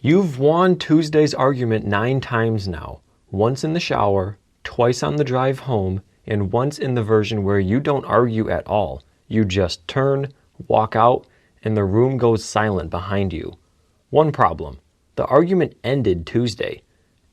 You've won Tuesday's argument 9 times now. Once in the shower, twice on the drive home, and once in the version where you don't argue at all. You just turn, walk out, and the room goes silent behind you. One problem. The argument ended Tuesday.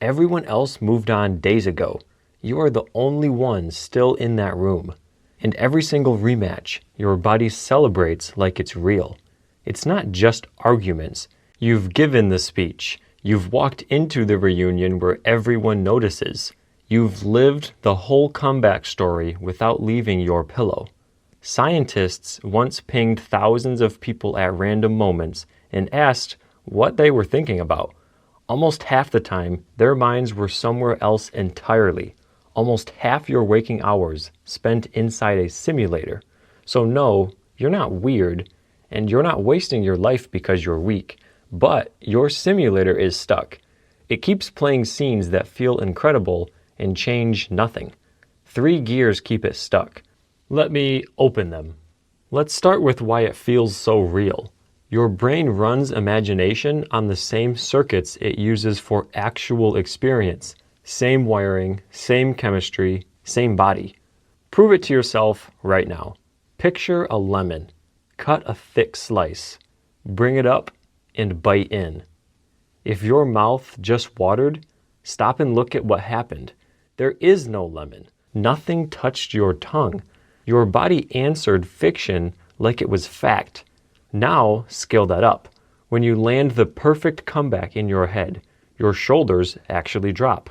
Everyone else moved on days ago. You are the only one still in that room. And every single rematch, your body celebrates like it's real. It's not just arguments. You've given the speech. You've walked into the reunion where everyone notices. You've lived the whole comeback story without leaving your pillow. Scientists once pinged thousands of people at random moments and asked what they were thinking about. Almost half the time, their minds were somewhere else entirely. Almost half your waking hours spent inside a simulator. So no, you're not weird, and you're not wasting your life because you're weak. But your simulator is stuck. It keeps playing scenes that feel incredible and change nothing. 3 gears keep it stuck. Let me open them. Let's start with why it feels so real. Your brain runs imagination on the same circuits it uses for actual experience. Same wiring, same chemistry, same body. Prove it to yourself right now. Picture a lemon. Cut a thick slice. Bring it up and bite in. If your mouth just watered, stop and look at what happened. There is no lemon. Nothing touched your tongue. Your body answered fiction like it was fact. Now, scale that up. When you land the perfect comeback in your head, your shoulders actually drop.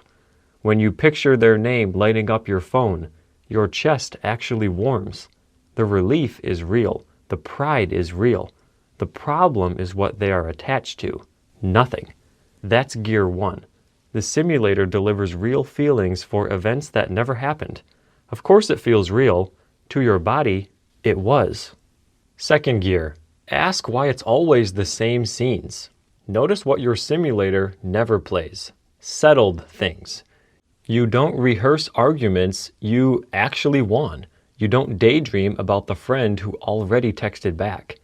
When you picture their name lighting up your phone, your chest actually warms. The relief is real. The pride is real. The problem is what they are attached to. Nothing. That's gear 1. The simulator delivers real feelings for events that never happened. Of course it feels real. To your body, it was. Second gear. Ask why it's always the same scenes. Notice what your simulator never plays. Settled things. You don't rehearse arguments you actually won. You don't daydream about the friend who already texted back.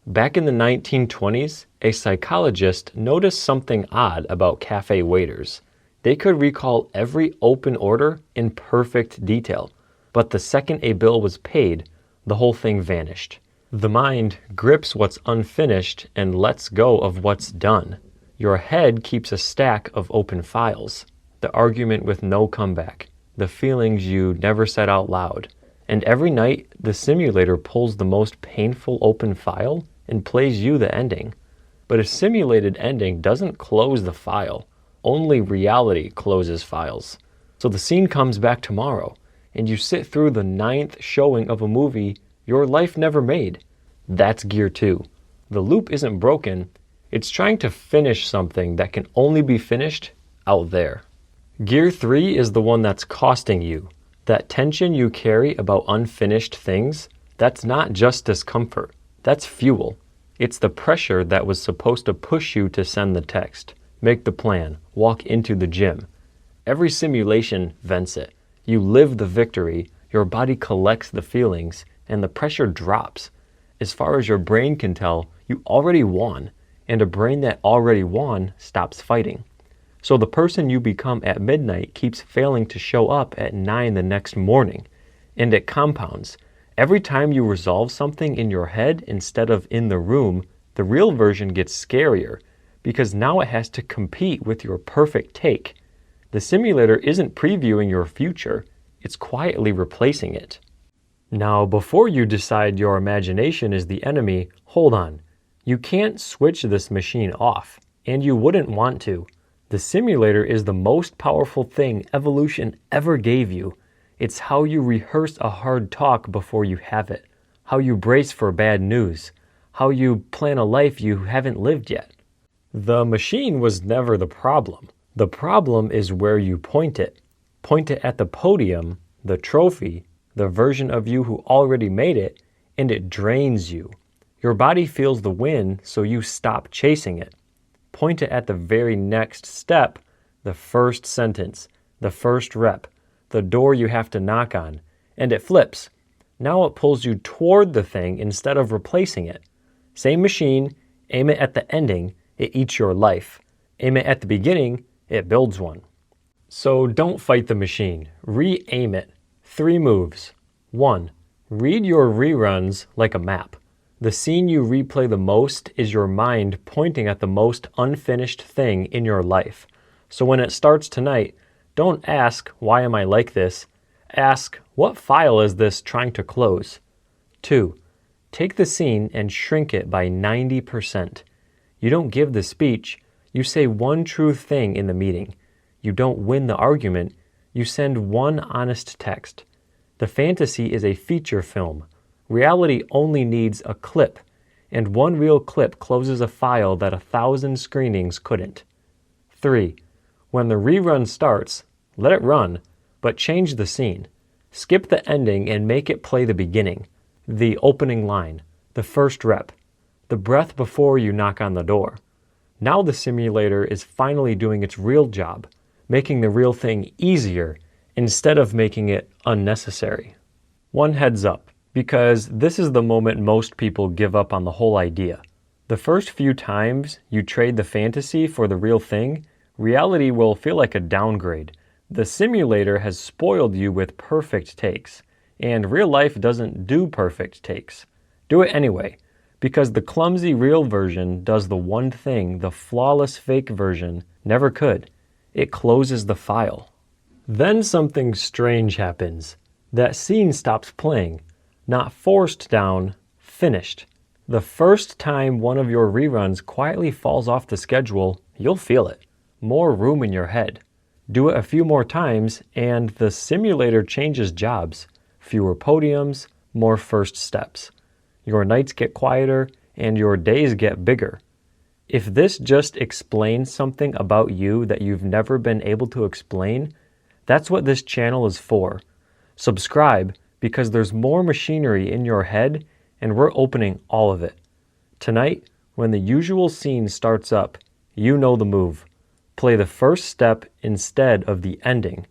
Back in the 1920s, a psychologist noticed something odd about cafe waiters. They could recall every open order in perfect detail, but the second a bill was paid, the whole thing vanished. The mind grips what's unfinished and lets go of what's done. Your head keeps a stack of open files. The argument with no comeback, the feelings you never said out loud. And every night, the simulator pulls the most painful open file and plays you the ending. But a simulated ending doesn't close the file. Only reality closes files. So the scene comes back tomorrow, and you sit through the 9th showing of a movie your life never made. That's gear 2. The loop isn't broken. It's trying to finish something that can only be finished out there. Gear 3 is the one that's costing you. That tension you carry about unfinished things, that's not just discomfort. That's fuel. It's the pressure that was supposed to push you to send the text, make the plan, walk into the gym. Every simulation vents it. You live the victory, your body collects the feelings, and the pressure drops. As far as your brain can tell, you already won, and a brain that already won stops fighting. So the person you become at midnight keeps failing to show up at 9 the next morning, and it compounds. Every time you resolve something in your head instead of in the room, the real version gets scarier, because now it has to compete with your perfect take. The simulator isn't previewing your future, it's quietly replacing it. Now, before you decide your imagination is the enemy, hold on. You can't switch this machine off, and you wouldn't want to. The simulator is the most powerful thing evolution ever gave you. It's how you rehearse a hard talk before you have it, how you brace for bad news, how you plan a life you haven't lived yet. The machine was never the problem. The problem is where you point it. Point it at the podium, the trophy, the version of you who already made it, and it drains you. Your body feels the win, so you stop chasing it. Point it at the very next step, the first sentence, the first rep, the door you have to knock on, and it flips. Now it pulls you toward the thing instead of replacing it. Same machine, aim it at the ending, it eats your life. Aim it at the beginning, it builds one. So don't fight the machine. Re-aim it. 3 moves. 1. Read your reruns like a map. The scene you replay the most is your mind pointing at the most unfinished thing in your life. So when it starts tonight, don't ask, why am I like this? Ask, what file is this trying to close? 2. Take the scene and shrink it by 90%. You don't give the speech, you say one true thing in the meeting. You don't win the argument, you send one honest text. The fantasy is a feature film. Reality only needs a clip, and one real clip closes a file that 1,000 screenings couldn't. 3. When the rerun starts, let it run, but change the scene. Skip the ending and make it play the beginning, the opening line, the first rep, the breath before you knock on the door. Now the simulator is finally doing its real job, making the real thing easier instead of making it unnecessary. One heads up, because this is the moment most people give up on the whole idea. The first few times you trade the fantasy for the real thing, reality will feel like a downgrade. The simulator has spoiled you with perfect takes, and real life doesn't do perfect takes. Do it anyway, because the clumsy real version does the one thing the flawless fake version never could. It closes the file. Then something strange happens. That scene stops playing. Not forced down, finished. The first time one of your reruns quietly falls off the schedule, you'll feel it. More room in your head. Do it a few more times and the simulator changes jobs. Fewer podiums, more first steps. Your nights get quieter and your days get bigger. If this just explains something about you that you've never been able to explain, that's what this channel is for. Subscribe because there's more machinery in your head and we're opening all of it. Tonight, when the usual scene starts up, you know the move. Play the first step instead of the ending.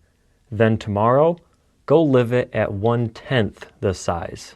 Then tomorrow, go live it at 1/10 the size.